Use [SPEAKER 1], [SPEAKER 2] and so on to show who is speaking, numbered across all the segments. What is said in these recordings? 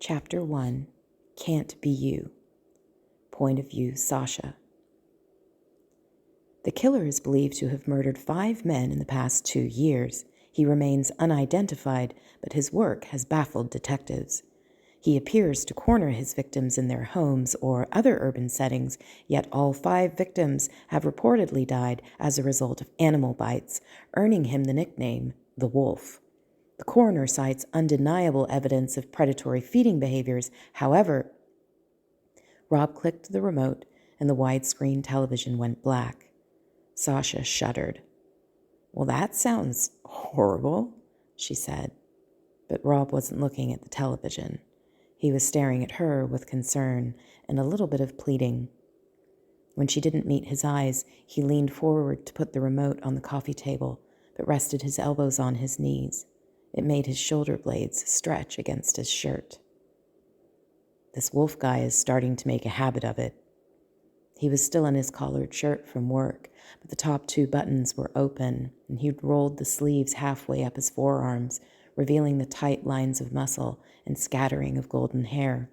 [SPEAKER 1] Chapter 1, Can't Be You. Point of view, Sasha. The killer is believed to have murdered 5 men in the past 2 years. He remains unidentified, but his work has baffled detectives. He appears to corner his victims in their homes or other urban settings, yet all 5 victims have reportedly died as a result of animal bites, earning him the nickname the Wolf. The coroner cites undeniable evidence of predatory feeding behaviors. However, Rob clicked the remote and the widescreen television went black. Sasha shuddered. "Well, that sounds horrible," she said. But Rob wasn't looking at the television. He was staring at her with concern and a little bit of pleading. When she didn't meet his eyes, he leaned forward to put the remote on the coffee table, but rested his elbows on his knees. It made his shoulder blades stretch against his shirt. "This Wolf guy is starting to make a habit of it." He was still in his collared shirt from work, but the top 2 buttons were open, and he'd rolled the sleeves halfway up his forearms, revealing the tight lines of muscle and scattering of golden hair.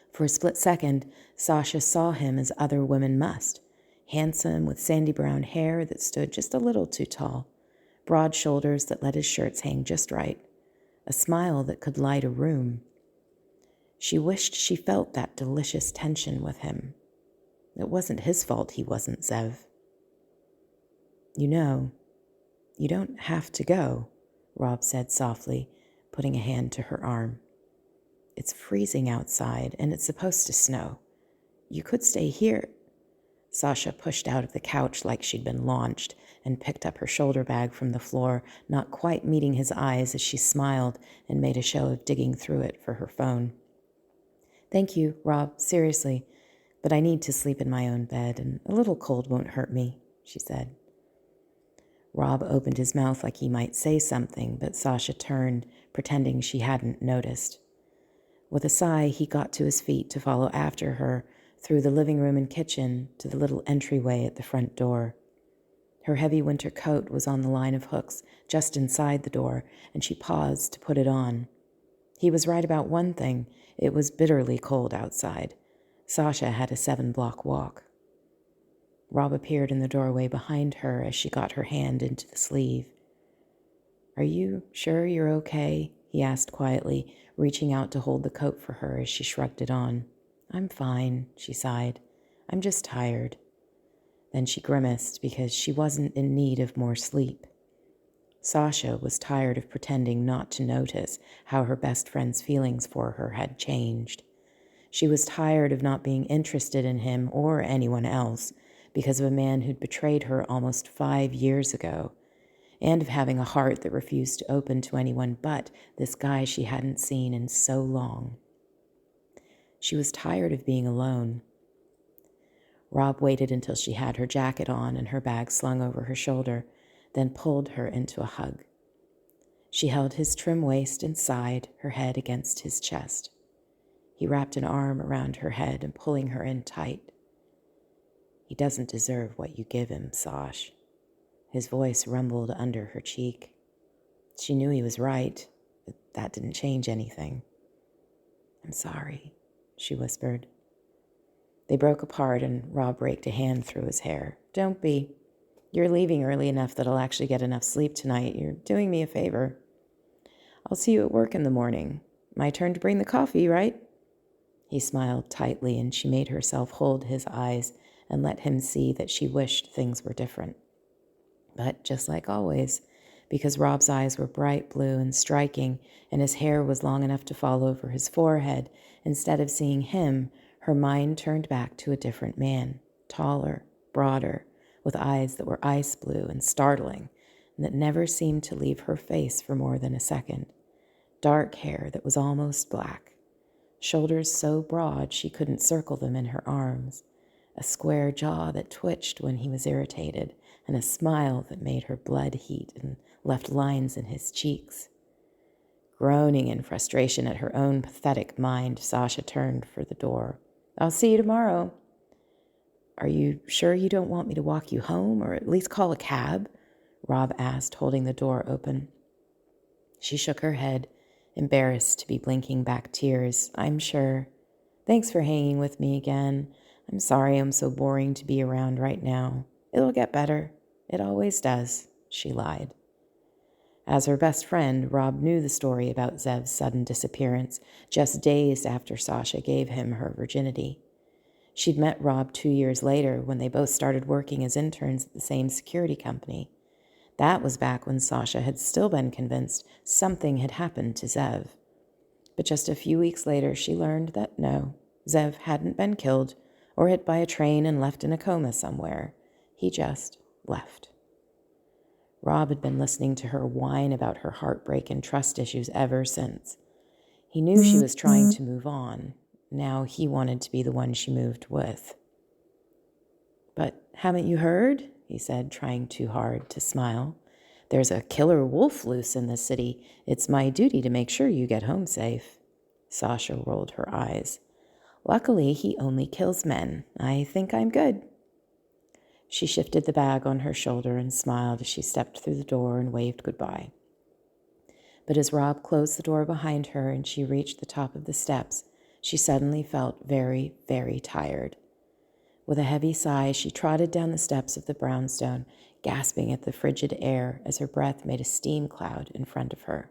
[SPEAKER 1] For a split second, Sasha saw him as other women must, handsome with sandy brown hair that stood just a little too tall, broad shoulders that let his shirts hang just right, a smile that could light a room. She wished she felt that delicious tension with him. It wasn't his fault he wasn't Zev. "You know, you don't have to go," Rob said softly, putting a hand to her arm. "It's freezing outside, and it's supposed to snow. You could stay here." Sasha pushed out of the couch like she'd been launched and picked up her shoulder bag from the floor, not quite meeting his eyes as she smiled and made a show of digging through it for her phone. "Thank you, Rob, seriously, but I need to sleep in my own bed, and a little cold won't hurt me," she said. Rob opened his mouth like he might say something, but Sasha turned, pretending she hadn't noticed. With a sigh, he got to his feet to follow after her through the living room and kitchen to the little entryway at the front door. Her heavy winter coat was on the line of hooks just inside the door, and she paused to put it on. He was right about one thing. It was bitterly cold outside. Sasha had a 7-block walk. Rob appeared in the doorway behind her as she got her hand into the sleeve. "Are you sure you're okay?" he asked quietly, reaching out to hold the coat for her as she shrugged it on. "I'm fine," she sighed. "I'm just tired." Then she grimaced because she wasn't in need of more sleep. Sasha was tired of pretending not to notice how her best friend's feelings for her had changed. She was tired of not being interested in him or anyone else because of a man who'd betrayed her almost 5 years ago, and of having a heart that refused to open to anyone but this guy she hadn't seen in so long. She was tired of being alone. Rob waited until she had her jacket on and her bag slung over her shoulder, then pulled her into a hug. She held his trim waist and sighed, her head against his chest. He wrapped an arm around her head and pulling her in tight. "He doesn't deserve what you give him, Sash." His voice rumbled under her cheek. She knew he was right, but that didn't change anything. "I'm sorry," she whispered. They broke apart and Rob raked a hand through his hair. "Don't be. You're leaving early enough that I'll actually get enough sleep tonight. You're doing me a favor. I'll see you at work in the morning. My turn to bring the coffee, right?" He smiled tightly, and she made herself hold his eyes and let him see that she wished things were different. But just like always, because Rob's eyes were bright blue and striking, and his hair was long enough to fall over his forehead, instead of seeing him, her mind turned back to a different man, taller, broader, with eyes that were ice blue and startling, and that never seemed to leave her face for more than a second. Dark hair that was almost black, shoulders so broad she couldn't circle them in her arms, a square jaw that twitched when he was irritated, and a smile that made her blood heat and left lines in his cheeks. Groaning in frustration at her own pathetic mind, Sasha turned for the door. "I'll see you tomorrow." "Are you sure you don't want me to walk you home, or at least call a cab?" Rob asked, holding the door open. She shook her head embarrassed to be blinking back tears. I'm sure. Thanks for hanging with me again. I'm sorry I'm so boring to be around right now. It'll get better. It always does, she lied. As her best friend, Rob knew the story about Zev's sudden disappearance just days after Sasha gave him her virginity. She'd met Rob 2 years later when they both started working as interns at the same security company. That was back when Sasha had still been convinced something had happened to Zev. But just a few weeks later, she learned that no, Zev hadn't been killed or hit by a train and left in a coma somewhere. He just left. Rob had been listening to her whine about her heartbreak and trust issues ever since. He knew she was trying to move on. Now he wanted to be the one she moved with. But haven't you heard? He said, trying too hard to smile. There's a killer wolf loose in the city. It's my duty to make sure you get home safe. Sasha rolled her eyes. Luckily, he only kills men. I think I'm good. She shifted the bag on her shoulder and smiled as she stepped through the door and waved goodbye. But as Rob closed the door behind her and she reached the top of the steps, she suddenly felt very, very tired. With a heavy sigh, she trotted down the steps of the brownstone, gasping at the frigid air as her breath made a steam cloud in front of her.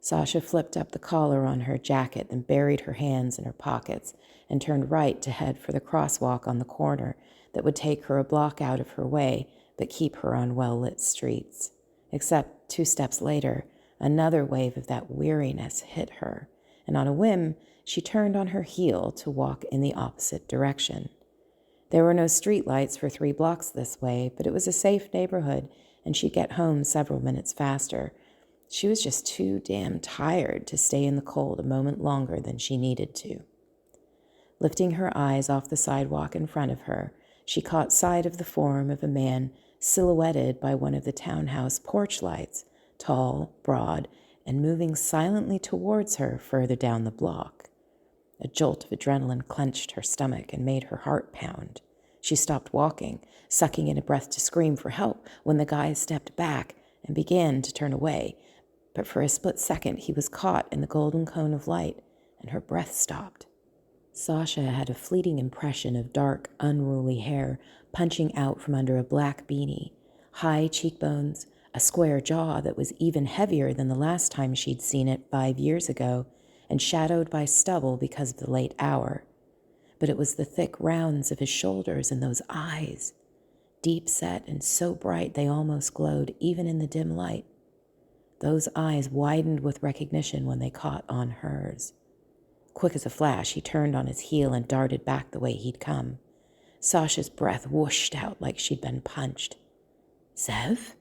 [SPEAKER 1] Sasha flipped up the collar on her jacket, then buried her hands in her pockets and turned right to head for the crosswalk on the corner that would take her a block out of her way but keep her on well-lit streets. Except 2 steps later, another wave of that weariness hit her, and on a whim, she turned on her heel to walk in the opposite direction. There were no streetlights for 3 blocks this way, but it was a safe neighborhood, and she'd get home several minutes faster. She was just too damn tired to stay in the cold a moment longer than she needed to. Lifting her eyes off the sidewalk in front of her, she caught sight of the form of a man silhouetted by one of the townhouse porch lights, tall, broad, and moving silently towards her further down the block. A jolt of adrenaline clenched her stomach and made her heart pound. She stopped walking, sucking in a breath to scream for help when the guy stepped back and began to turn away. But for a split second, he was caught in the golden cone of light, and her breath stopped. Sasha had a fleeting impression of dark, unruly hair punching out from under a black beanie, high cheekbones, a square jaw that was even heavier than the last time she'd seen it 5 years ago, and shadowed by stubble because of the late hour. But it was the thick rounds of his shoulders and those eyes, deep set and so bright they almost glowed even in the dim light. Those eyes widened with recognition when they caught on hers. Quick as a flash, he turned on his heel and darted back the way he'd come. Sasha's breath whooshed out like she'd been punched. Zev?